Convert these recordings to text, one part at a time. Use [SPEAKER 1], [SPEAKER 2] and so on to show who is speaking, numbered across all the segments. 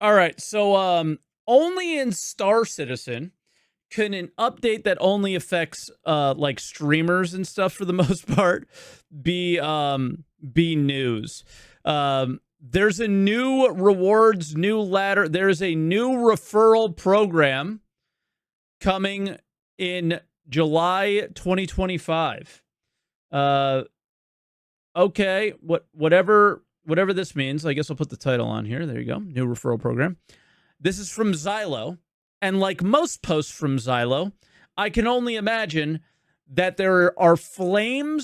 [SPEAKER 1] All right. So only in Star Citizen can an update that only affects like streamers and stuff for the most part be news. There's a new rewards, new ladder. There's a new referral program coming in July 2025. Okay, whatever this means. I guess I'll put the title on here. There you go. New referral program. This is from Xylo, and like most posts from Xylo, I can only imagine that there are flaming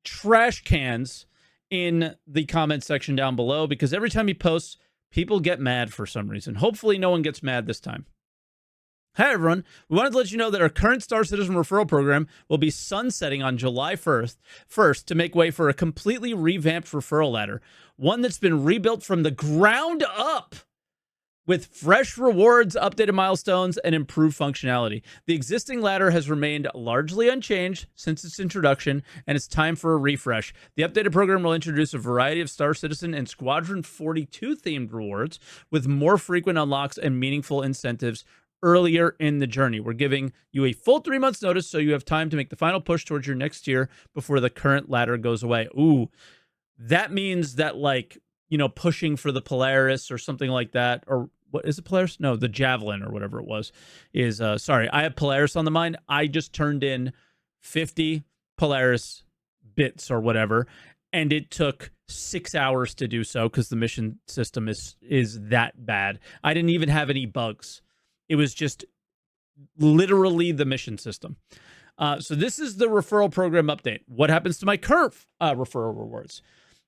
[SPEAKER 1] trash cans in the comment section down below, because every time he posts, people get mad for some reason. Hopefully no one gets mad this time. Hi, everyone. We wanted to let you know that our current Star Citizen referral program will be sunsetting on July 1st to make way for a completely revamped referral ladder, one that's been rebuilt from the ground up with fresh rewards, updated milestones, and improved functionality. The existing ladder has remained largely unchanged since its introduction, and it's time for a refresh. The updated program will introduce a variety of Star Citizen and Squadron 42 themed rewards with more frequent unlocks and meaningful incentives earlier in the journey. We're giving you a full 3 months notice so you have time to make the final push towards your next tier before the current ladder goes away. Ooh, that means that, like, you know, pushing for the Polaris or something like that, or what is it, Polaris? No, the Javelin or whatever it was, is sorry, I have Polaris on the mind. I just turned in 50 Polaris bits or whatever, and it took 6 hours to do so because the mission system is that bad. I didn't even have any bugs. It was just literally the mission system. So this is the referral program update. What happens to my current referral rewards?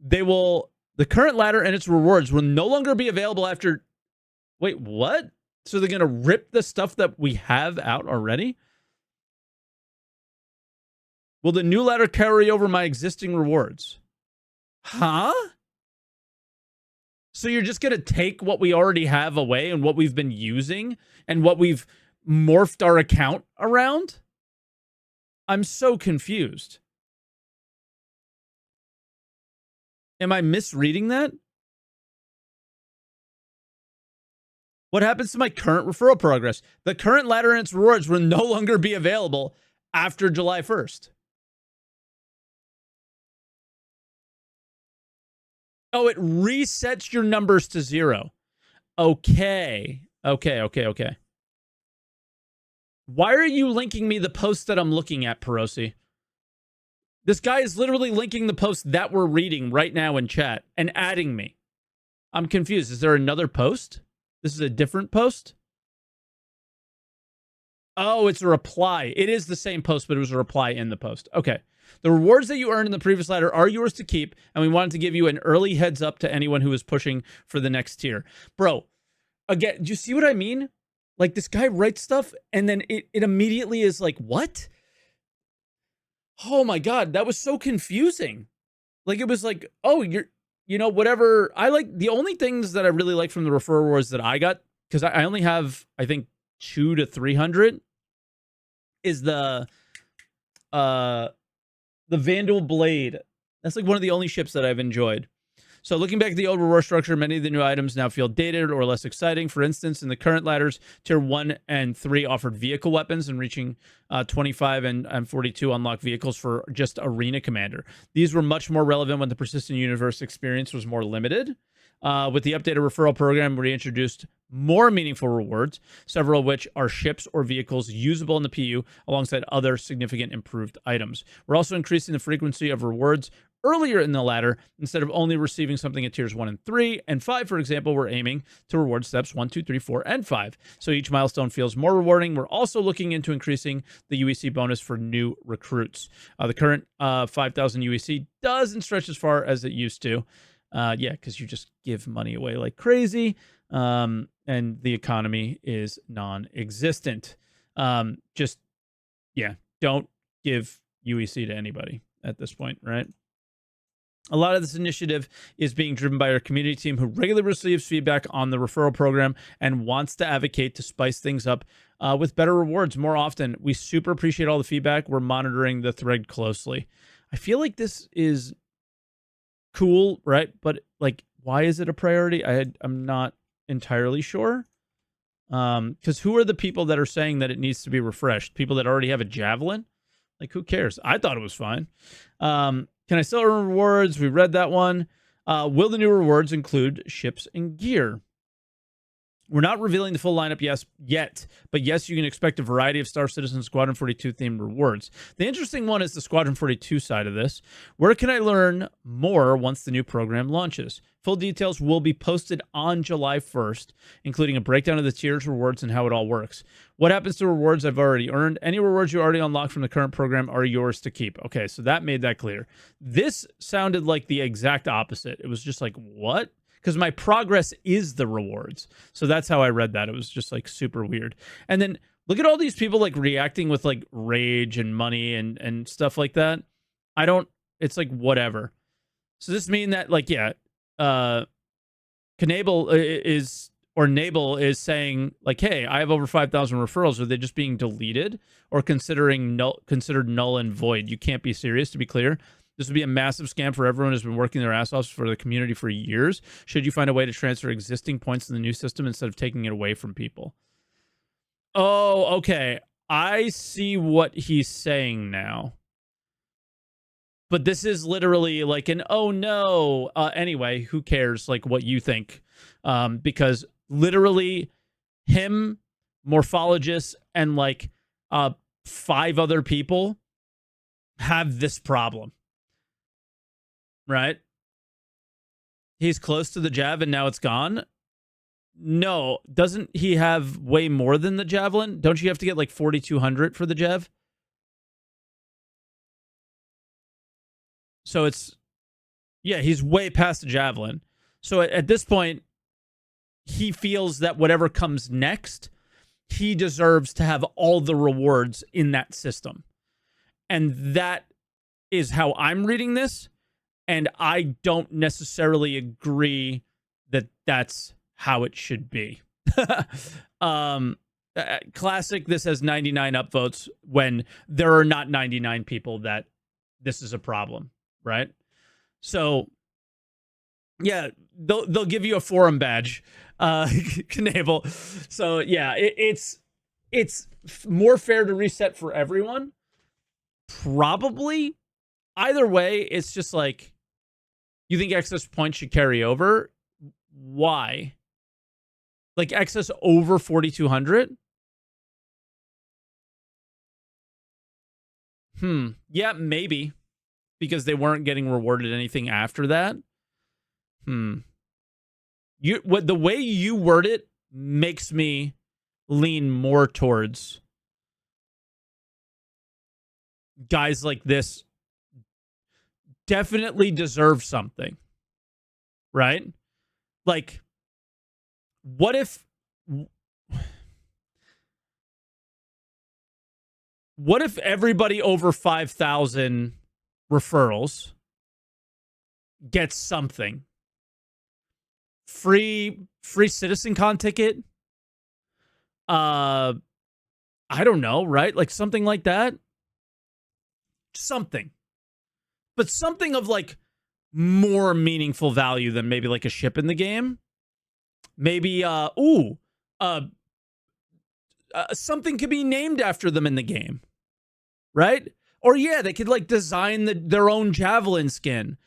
[SPEAKER 1] The current ladder and its rewards will no longer be available after. Wait, what? So they're going to rip the stuff that we have out already? Will the new ladder carry over my existing rewards? Huh? So you're just going to take what we already have away and what we've been using and what we've morphed our account around? I'm so confused. Am I misreading that? What happens to my current referral progress? The current ladder and its rewards will no longer be available after July 1st. Oh, it resets your numbers to 0. Okay. Why are you linking me the post that I'm looking at, Perosi? This guy is literally linking the post that we're reading right now in chat and adding me. I'm confused. Is there another post? This is a different post? Oh, it's a reply. It is the same post, but it was a reply in the post. Okay. The rewards that you earned in the previous ladder are yours to keep, and we wanted to give you an early heads up to anyone who is pushing for the next tier. Bro, again, do you see what I mean? Like, this guy writes stuff, and then it immediately is like, what? Oh my God, that was so confusing. Like, it was like, oh, whatever. I like, the only things that I really like from the referral rewards that I got, because I only have, I think, 200 to 300, is the Vandal Blade. That's like one of the only ships that I've enjoyed. So looking back at the old reward structure, many of the new items now feel dated or less exciting. For instance, in the current ladders, tier 1 and 3 offered vehicle weapons, and reaching 25 and 42 unlock vehicles for just arena commander. These were much more relevant when the persistent universe experience was more limited. With the updated referral program, we introduced more meaningful rewards, several of which are ships or vehicles usable in the PU, alongside other significant improved items. We're also increasing the frequency of rewards earlier in the ladder. Instead of only receiving something at tiers 1 and 3 and 5, for example, we're aiming to reward steps 1, 2, 3, 4, and 5. So each milestone feels more rewarding. We're also looking into increasing the UEC bonus for new recruits. The current 5,000 UEC doesn't stretch as far as it used to. Yeah, because you just give money away like crazy, and the economy is non-existent. Don't give UEC to anybody at this point, right? A lot of this initiative is being driven by our community team, who regularly receives feedback on the referral program and wants to advocate to spice things up with better rewards more often. We super appreciate all the feedback. We're monitoring the thread closely. I feel like this is cool, right? But like, Why is it a priority? I'm not entirely sure. Because who are the people that are saying that it needs to be refreshed? People that already have a javelin? Like, who cares? I thought it was fine. Can I still earn rewards? We read that one. Will the new rewards include ships and gear? We're not revealing the full lineup yet, but yes, you can expect a variety of Star Citizen Squadron 42 themed rewards. The interesting one is the Squadron 42 side of this. Where can I learn more once the new program launches? Full details will be posted on July 1st, including a breakdown of the tiers, rewards, and how it all works. What happens to rewards I've already earned? Any rewards you already unlocked from the current program are yours to keep. Okay, so that made that clear. This sounded like the exact opposite. It was just like, what? Because my progress is the rewards. So that's how I read that. It was just like super weird. And then look at all these people like reacting with like rage and money and stuff like that. It's like whatever. So this mean that like, yeah, Nabel is saying like, hey, I have over 5,000 referrals. Are they just being deleted or considered null and void? You can't be serious, to be clear. This would be a massive scam for everyone who's been working their ass off for the community for years. Should you find a way to transfer existing points in the new system instead of taking it away from people? Oh, okay. I see what he's saying now. But this is literally like an, oh no. Anyway, who cares like what you think? Because literally him, Morphologist, and like 5 other people have this problem. Right? He's close to the Jav and now it's gone? No. Doesn't he have way more than the Javelin? Don't you have to get like 4,200 for the Jav? So it's... Yeah, he's way past the Javelin. So at this point, he feels that whatever comes next, he deserves to have all the rewards in that system. And that is how I'm reading this. And I don't necessarily agree that that's how it should be. Classic, this has 99 upvotes when there are not 99 people that this is a problem, right? So, yeah, they'll give you a forum badge, Knable. So, yeah, it's more fair to reset for everyone. Probably. Either way, it's just like, you think excess points should carry over? Why? Like excess over 4,200? Yeah, maybe. Because they weren't getting rewarded anything after that. The way you word it makes me lean more towards guys like this definitely deserve something, right? Like, what if everybody over 5,000 referrals gets something? Free citizen con ticket? I don't know, right? Like something like that. Something. But something of like more meaningful value than maybe like a ship in the game. Maybe something could be named after them in the game, right? Or yeah, they could like design their own Javelin skin.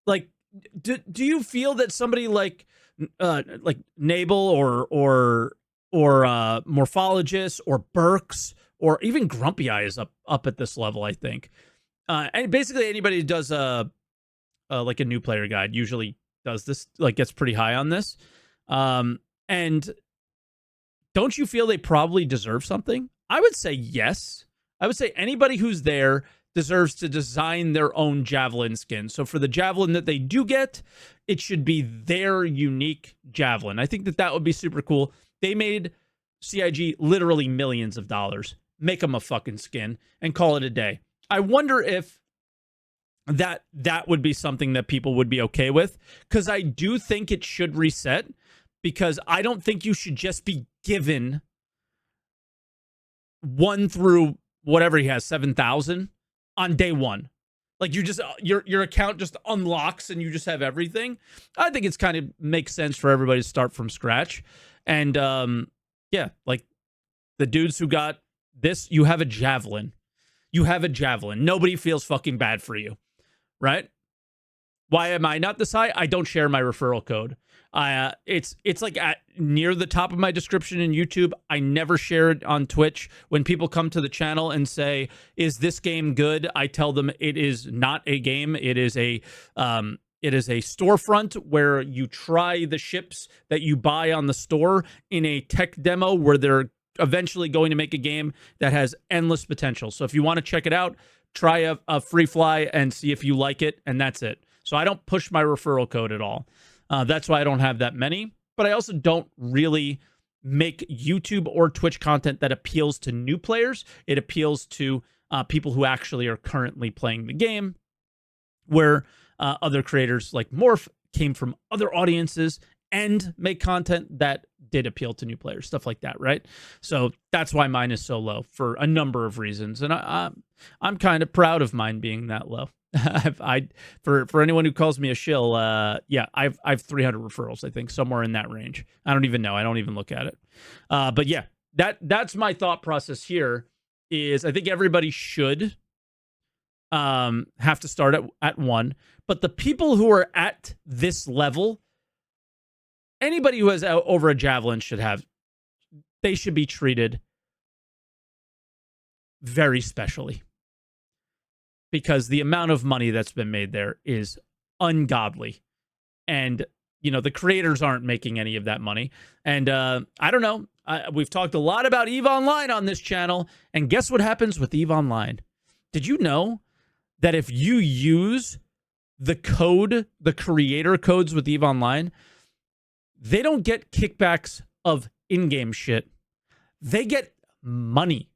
[SPEAKER 1] Like, do you feel that somebody like Nabel or Morphologist or Burks or even Grumpy Eye is up at this level, I think. And basically anybody who does like a new player guide usually does this, like gets pretty high on this. And don't you feel they probably deserve something? I would say yes. I would say anybody who's there deserves to design their own Javelin skin. So for the Javelin that they do get, it should be their unique Javelin. I think that would be super cool. They made CIG literally millions of dollars. Make them a fucking skin and call it a day. I wonder if that would be something that people would be okay with, because I do think it should reset, because I don't think you should just be given 1 through whatever he has, 7,000 on day one. Like you just your account just unlocks and you just have everything. I think it's kind of makes sense for everybody to start from scratch. And yeah, like the dudes who got this, you have a javelin. You have a javelin. Nobody feels fucking bad for you, right? Why am I not this high? I don't share my referral code. It's like at near the top of my description in YouTube. I never share it on Twitch. When people come to the channel and say, "Is this game good?" I tell them it is not a game. It is a storefront where you try the ships that you buy on the store in a tech demo where they're eventually going to make a game that has endless potential. So if you want to check it out, try a free fly and see if you like it, and that's it. So I don't push my referral code at all. That's why I don't have that many. But I also don't really make YouTube or Twitch content that appeals to new players. It appeals to people who actually are currently playing the game, where other creators like Morph came from other audiences and make content that did appeal to new players, stuff like that, right? So that's why mine is so low for a number of reasons. And I'm kind of proud of mine being that low. For anyone who calls me a shill, yeah, I've 300 referrals, I think, somewhere in that range. I don't even know. I don't even look at it. But yeah, that's my thought process here is I think everybody should have to start at 1. But the people who are at this level, anybody who has over a javelin they should be treated very specially. Because the amount of money that's been made there is ungodly. And, the creators aren't making any of that money. And I don't know. We've talked a lot about EVE Online on this channel. And guess what happens with EVE Online? Did you know that if you use the creator codes with EVE Online, they don't get kickbacks of in-game shit. They get money.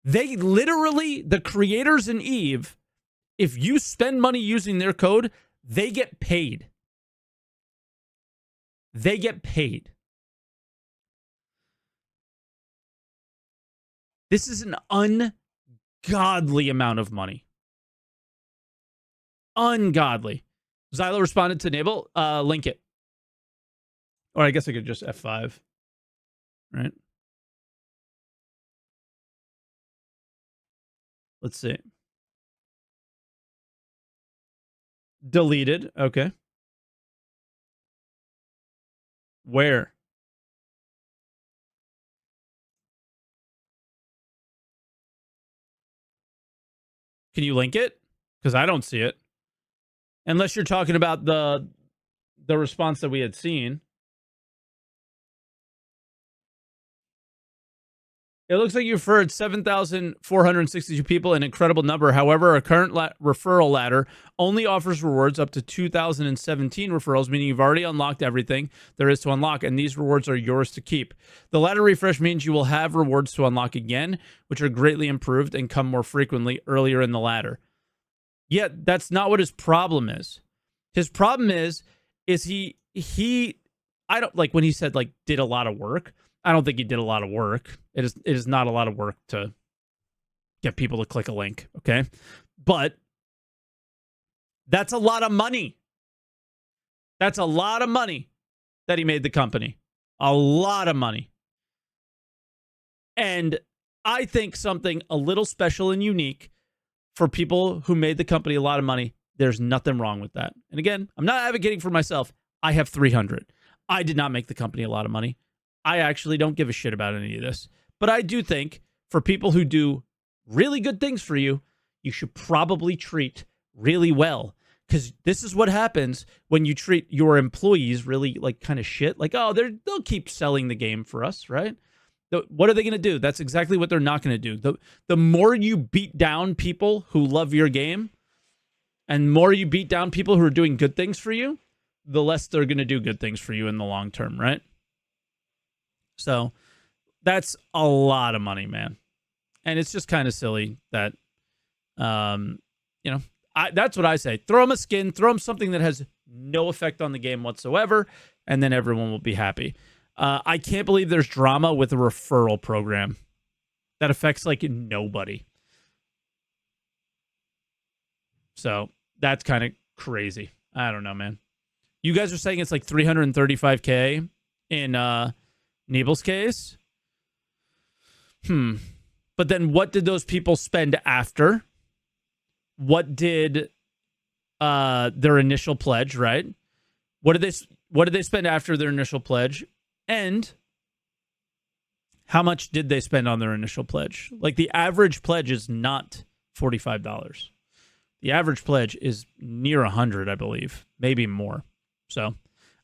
[SPEAKER 1] They literally, the creators in EVE, if you spend money using their code, they get paid. They get paid. This is an ungodly amount of money. Ungodly. Zylo responded to enable. Link it. Or I guess I could just F5. Right? Let's see. Deleted. Okay. Where? Can you link it? Because I don't see it. Unless you're talking about the response that we had seen. It looks like you've referred 7,462 people, an incredible number. However, our current referral ladder only offers rewards up to 2017 referrals, meaning you've already unlocked everything there is to unlock, and these rewards are yours to keep. The ladder refresh means you will have rewards to unlock again, which are greatly improved and come more frequently earlier in the ladder. Yet, that's not what his problem is. His problem is he I don't like when he said like did a lot of work. I don't think he did a lot of work. It is not a lot of work to get people to click a link, okay? But that's a lot of money. That's a lot of money that he made the company. A lot of money. And I think something a little special and unique for people who made the company a lot of money, there's nothing wrong with that. And again, I'm not advocating for myself. I have 300. I did not make the company a lot of money. I actually don't give a shit about any of this. But I do think for people who do really good things for you, you should probably treat really well. Because this is what happens when you treat your employees really like kind of shit. Like, oh, they'll keep selling the game for us, right? What are they going to do? That's exactly what they're not going to do. The more you beat down people who love your game and more you beat down people who are doing good things for you, the less they're going to do good things for you in the long term, right? So that's a lot of money, man. And it's just kind of silly that, that's what I say. Throw them a skin, throw them something that has no effect on the game whatsoever, and then everyone will be happy. I can't believe there's drama with a referral program that affects like nobody. So that's kind of crazy. I don't know, man. You guys are saying it's like 335K in Nebel's case. But then what did those people spend after? What did their initial pledge, right? What did they spend after their initial pledge? And how much did they spend on their initial pledge? Like the average pledge is not $45. The average pledge is near 100, I believe, maybe more. So,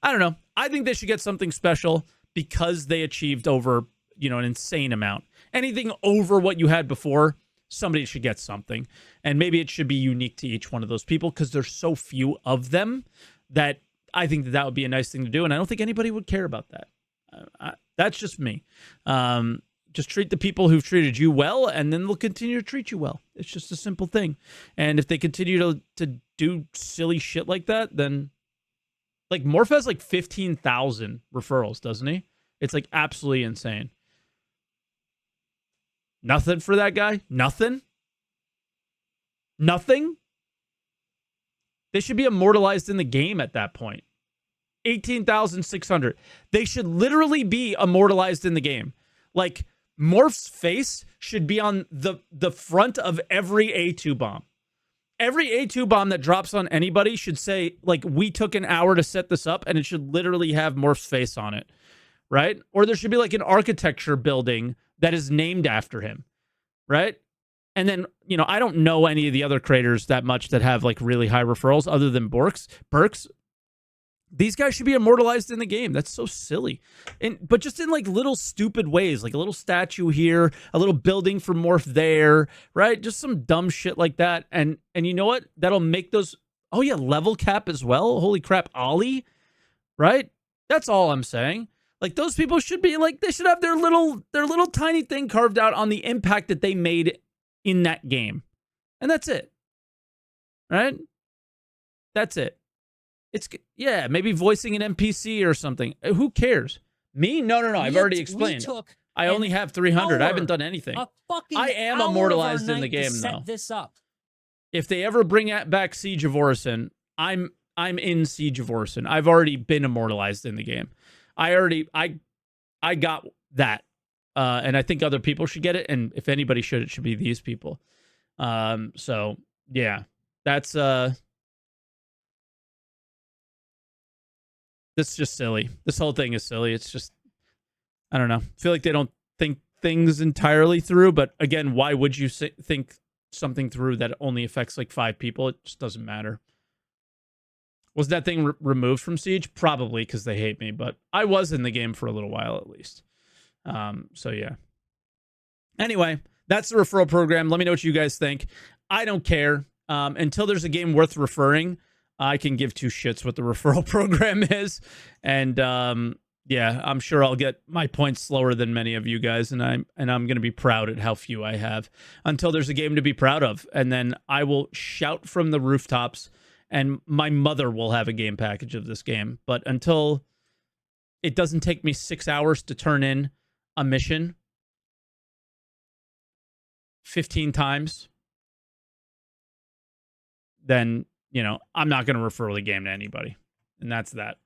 [SPEAKER 1] I don't know. I think they should get something special because they achieved over, an insane amount. Anything over what you had before, somebody should get something. And maybe it should be unique to each one of those people because there's so few of them that I think that would be a nice thing to do. And I don't think anybody would care about that. That's just me. Just treat the people who've treated you well, and then they'll continue to treat you well. It's just a simple thing. And if they continue to do silly shit like that, then like Morph has like 15,000 referrals, doesn't he? It's like absolutely insane. Nothing for that guy? Nothing? They should be immortalized in the game at that point. 18,600. They should literally be immortalized in the game. Like, Morph's face should be on the front of every A2 bomb. Every A2 bomb that drops on anybody should say, like, we took an hour to set this up, and it should literally have Morph's face on it, right? Or there should be, like, an architecture building that is named after him, right? And then, I don't know any of the other creators that much that have, like, really high referrals other than Burks. These guys should be immortalized in the game. That's so silly. But just in like little stupid ways, like a little statue here, a little building for Morph there, right? Just some dumb shit like that. And you know what? That'll make those, oh yeah, level cap as well. Holy crap, Ollie, right? That's all I'm saying. Like those people should be like, they should have their little tiny thing carved out on the impact that they made in that game. And that's it. Right? That's it. It's, yeah, maybe voicing an NPC or something. Who cares? Me? No. I've already explained. I only have 300. I haven't done anything. I am immortalized in the game, though.
[SPEAKER 2] This up.
[SPEAKER 1] If they ever bring back Siege of Orison, I'm in Siege of Orison. I've already been immortalized in the game. I got that. And I think other people should get it. And if anybody should, it should be these people. So, yeah. That's... That's just silly. This whole thing is silly. It's just, I don't know. I feel like they don't think things entirely through. But again, why would you think something through that only affects like 5 people? It just doesn't matter. Was that thing removed from Siege? Probably because they hate me. But I was in the game for a little while at least. So yeah. Anyway, that's the referral program. Let me know what you guys think. I don't care. Until there's a game worth referring, I can give 2 shits what the referral program is. And yeah, I'm sure I'll get my points slower than many of you guys, and I'm going to be proud at how few I have until there's a game to be proud of. And then I will shout from the rooftops, and my mother will have a game package of this game. But until it doesn't take me 6 hours to turn in a mission 15 times, then I'm not going to refer the game to anybody. And that's that.